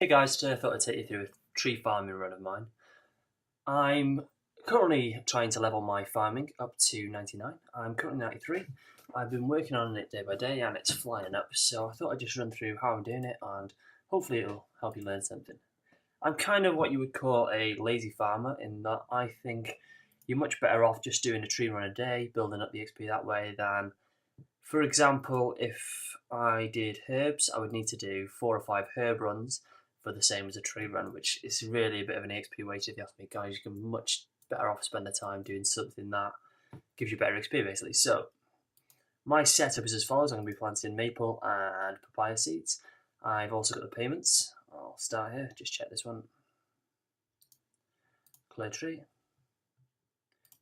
Hey guys, today I thought I'd take you through a tree farming run of mine. I'm currently trying to level my farming up to 99. I'm currently 93. I've been working on it day by day and it's flying up, so I thought I'd just run through how I'm doing it and hopefully it'll help you learn something. I'm kind of what you would call a lazy farmer in that I think you're much better off just doing a tree run a day, building up the XP that way than, for example, if I did herbs, I would need to do 4 or 5 herb runs for the same as a tree run, which is really a bit of an XP waste if you ask me, guys. You can much better off spend the time doing something that gives you better XP, basically. So, my setup is as follows. I'm going to be planting maple and papaya seeds. I've also got the payments. I'll start here. Just check this one. Clear tree.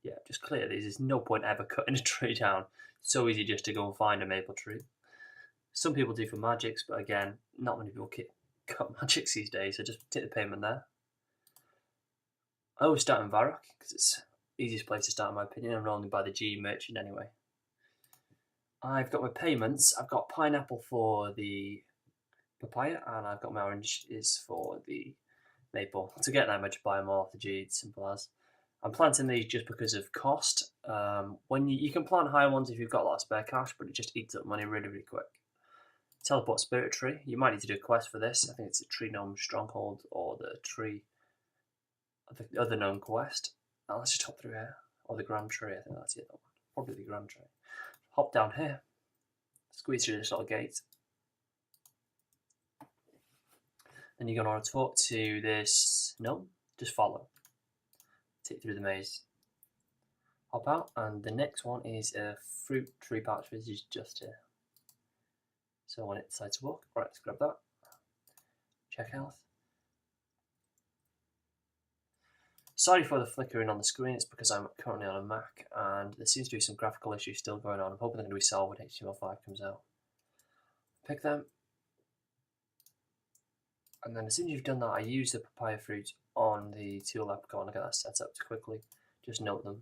Yeah, just clear these. There's no point ever cutting a tree down. It's so easy just to go and find a maple tree. Some people do for magics, but again, not many people cut magics these days, so just take the payment there. I always start in Varrock because it's the easiest place to start in my opinion. I'm rolling by the G merchant anyway. I've got my payments. I've got pineapple for the papaya and I've got my orange is for the maple. To get them I just buy them all off the G, it's simple as. I'm planting these just because of cost. When you can plant higher ones if you've got a lot of spare cash, but it just eats up money really, really quick. Teleport spirit tree. You might need to do a quest for this. I think it's a tree gnome stronghold or the tree, the other gnome quest. Now let's just hop through here. Or the grand tree. I think that's the other one. Probably the grand tree. Hop down here. Squeeze through this little gate. Then you're going to talk to this gnome. Just follow. Take through the maze. Hop out, and the next one is a fruit tree patch, which is just here. So when it decides to walk, right, let's grab that. Check health. Sorry for the flickering on the screen, it's because I'm currently on a Mac and there seems to be some graphical issues still going on. I'm hoping they're going to be solved when HTML5 comes out. Pick them. And then as soon as you've done that, I use the papaya fruit on the tool icon to get that set up quickly. Just note them.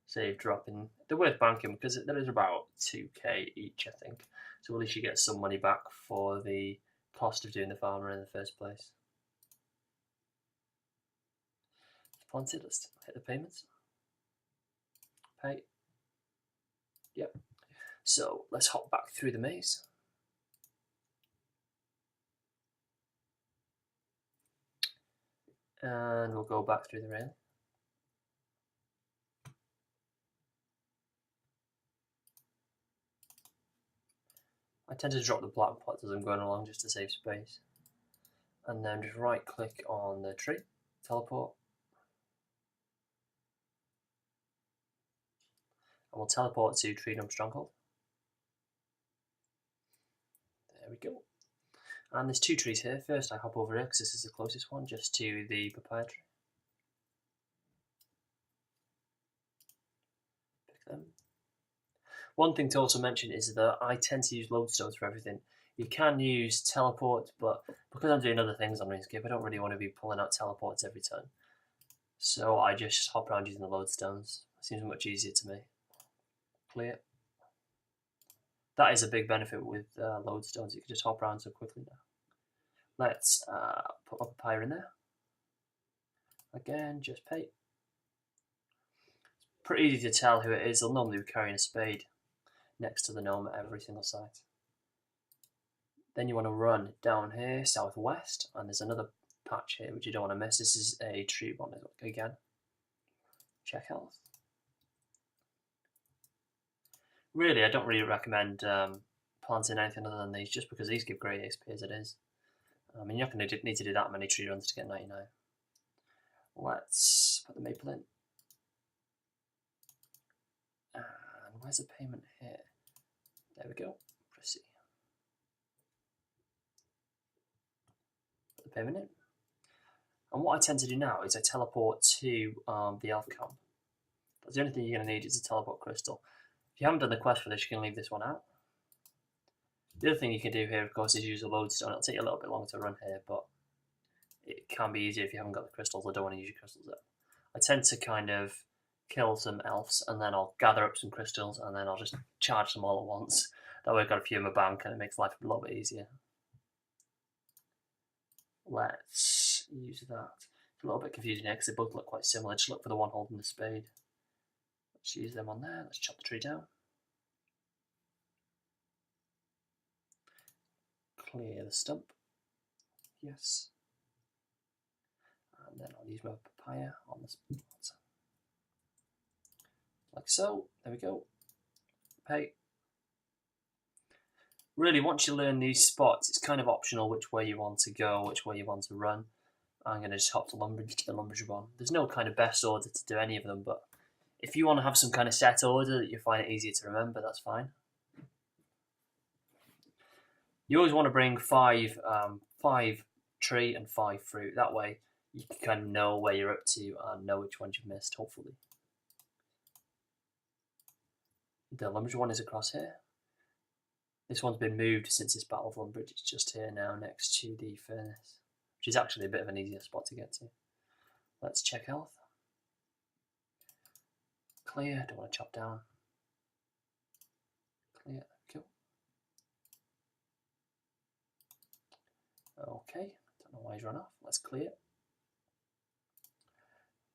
Save dropping. They're worth banking because there is about 2k each, I think. So at least you get some money back for the cost of doing the farmer in the first place. Planted, let's hit the payments. Pay. Yep. So let's hop back through the maze. And we'll go back through the rail. I tend to drop the black pots as I'm going along just to save space. And then just right click on the tree, teleport. And we'll teleport to Tree Gnome Stronghold. There we go. And there's 2 trees here. First I hop over here because this is the closest one, just to the papaya tree. Pick them. One thing to also mention is that I tend to use Lodestones for everything. You can use teleport, but because I'm doing other things on Runescape, I don't really want to be pulling out teleports every turn. So I just hop around using the Lodestones. Seems much easier to me. Clear. That is a big benefit with Lodestones. You can just hop around so quickly now. Let's put my papaya in there. Again, just pay. It's pretty easy to tell who it is. They'll normally be carrying a spade next to the gnome at every single site. Then you want to run down here, southwest, and there's another patch here which you don't want to miss. This is a tree one again. Check health. Really, I don't really recommend planting anything other than these, just because these give great XP as it is. I mean, you're not going to need to do that many tree runs to get 99. Let's put the maple in. And where's the payment here? There we go. Proceed. Put the payment in. And what I tend to do now is I teleport to the elf camp. That's the only thing you're going to need is a teleport crystal. If you haven't done the quest for this, you can leave this one out. The other thing you can do here, of course, is use a lodestone. It'll take you a little bit longer to run here, but it can be easier if you haven't got the crystals. I don't want to use your crystals up. I tend to kind of kill some elves, and then I'll gather up some crystals, and then I'll just charge them all at once. That way I've got a few in my bank, and it makes life a little bit easier. Let's use that. It's a little bit confusing here because they both look quite similar. Just look for the one holding the spade. Let's use them on there. Let's chop the tree down. Clear the stump. Yes. And then I'll use my papaya on the spot. Like so. There we go. Pay. Really, once you learn these spots, it's kind of optional which way you want to go, which way you want to run. I'm going to just hop to the Lumberjag one. There's no kind of best order to do any of them, but if you want to have some kind of set order that you find it easier to remember, that's fine. You always want to bring five tree and 5 fruit. That way you can kind of know where you're up to and know which ones you've missed, hopefully. The Lumberjag one is across here. This one's been moved since this Battle of Lumbridge. It's just here now next to the furnace, which is actually a bit of an easier spot to get to. Let's check health. Clear, don't want to chop down. Clear, cool. Okay, don't know why he's run off. Let's clear.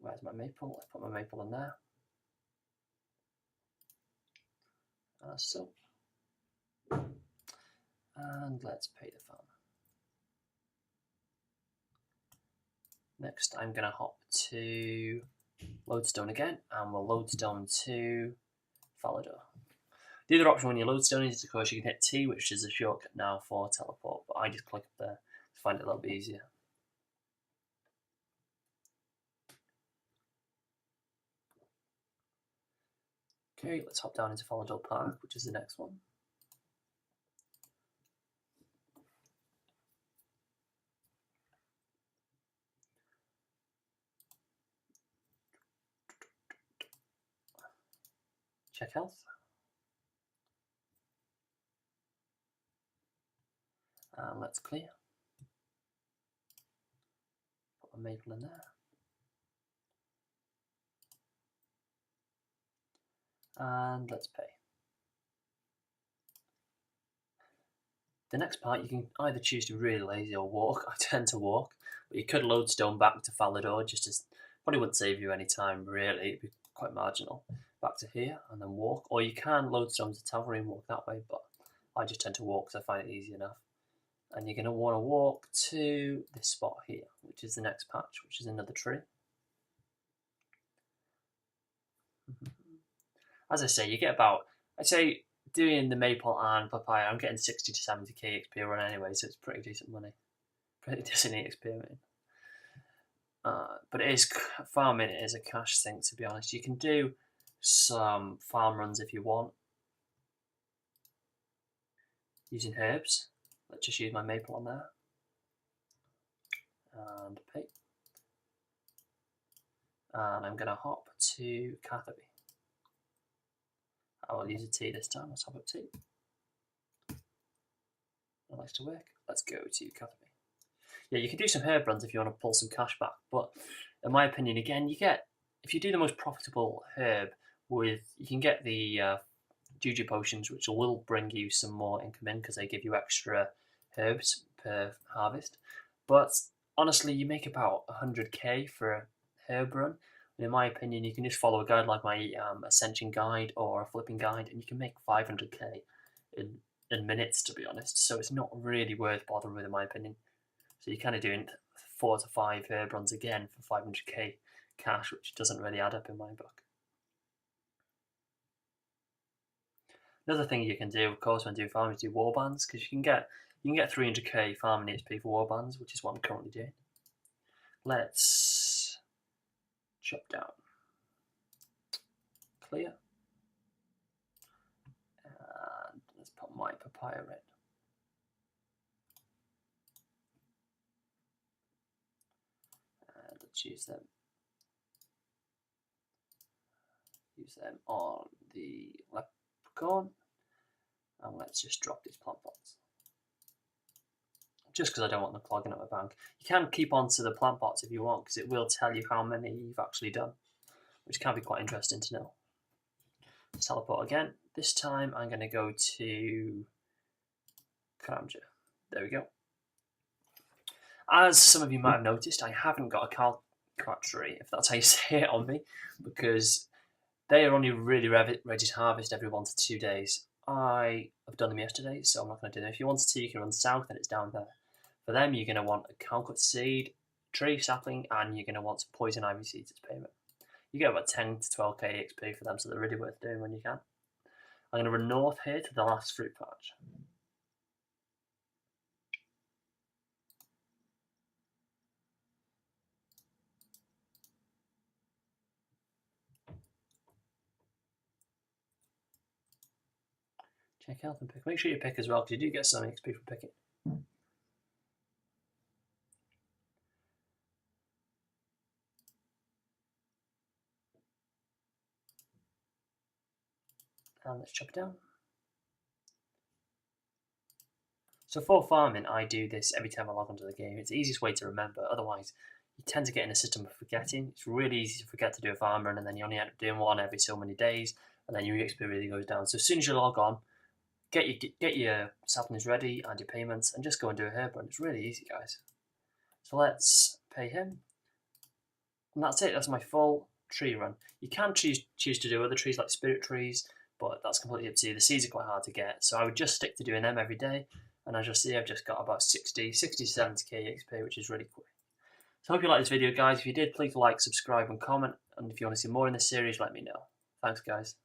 Where's my maple? Let's put my maple in there. So. And let's pay the farmer. Next, I'm going to hop to Lodestone again, and we'll Lodestone to Falador. The other option when you Lodestone is, of course, you can hit T, which is a shortcut now for teleport, but I just click up there to find it a little bit easier. Okay, let's hop down into Falador Park, which is the next one. Check health. And let's clear. Put my maple in there. And let's pay. The next part, you can either choose to be really lazy or walk. I tend to walk, but you could Lodestone back to Falador, just as probably wouldn't save you any time really, it'd be quite marginal. Back to here and then walk, or you can Lodestone to Tavelry and walk that way, but I just tend to walk because I find it easy enough. And you're going to want to walk to this spot here, which is the next patch, which is another tree. As I say, you get about, I'd say doing the maple and papaya, I'm getting 60 to 70k XP run anyway, so it's pretty decent money. Pretty decent XP, I mean. But it is, farming is a cash thing, to be honest. You can do some farm runs if you want, using herbs. Let's just use my maple on there. And pay. And I'm going to hop to Catherby. I will use a T this time. Let's hop up T. That likes to work. Let's go to Catherby. Yeah, you can do some herb runs if you want to pull some cash back, but in my opinion, again, you get, if you do the most profitable herb with, you can get the Juju potions, which will bring you some more income in because they give you extra herbs per harvest. But honestly, you make about 100k for a herb run. And in my opinion, you can just follow a guide like my Ascension guide or a flipping guide, and you can make 500k in minutes, to be honest. So it's not really worth bothering with, in my opinion. So you're kind of doing 4 to 5 herb runs again for 500k cash, which doesn't really add up in my book. Another thing you can do, of course, when doing farming is do warbands, because you can get 300k farming XP for warbands, which is what I'm currently doing. Let's chop down, clear, and let's put my papaya in. And let's use them on the leprechaun, and let's just drop these plant pots. Just because I don't want them clogging up my bank. You can keep on to the plant pots if you want, because it will tell you how many you've actually done, which can be quite interesting to know. Let's teleport again. This time I'm going to go to Karmja. There we go. As some of you might have noticed, I haven't got a Calquat tree, if that's how you say it on me, because they are only really ready to harvest every 1 to 2 days. I have done them yesterday, so I'm not going to do them. If you wanted to, you can run south and it's down there. For them, you're going to want a Calquat seed, tree sapling, and you're going to want some Poison Ivy seeds as payment. You get about 10 to 12k XP for them, so they're really worth doing when you can. I'm going to run north here to the last fruit patch. Check out and pick. Make sure you pick as well, because you do get some XP from picking. And let's chop it down. So for farming, I do this every time I log onto the game. It's the easiest way to remember. Otherwise, you tend to get in a system of forgetting. It's really easy to forget to do a farm run, and then you only end up doing one every so many days, and then your XP really goes down. So as soon as you log on, get your saplings ready and your payments, and just go and do a herb run. It's really easy, guys. So let's pay him. And that's it. That's my full tree run. You can choose to do other trees like spirit trees, but that's completely up to you. The seeds are quite hard to get, so I would just stick to doing them every day. And as you'll see, I've just got about 60 to 70k XP, which is really quick. So I hope you liked this video, guys. If you did, please like, subscribe, and comment. And if you want to see more in this series, let me know. Thanks, guys.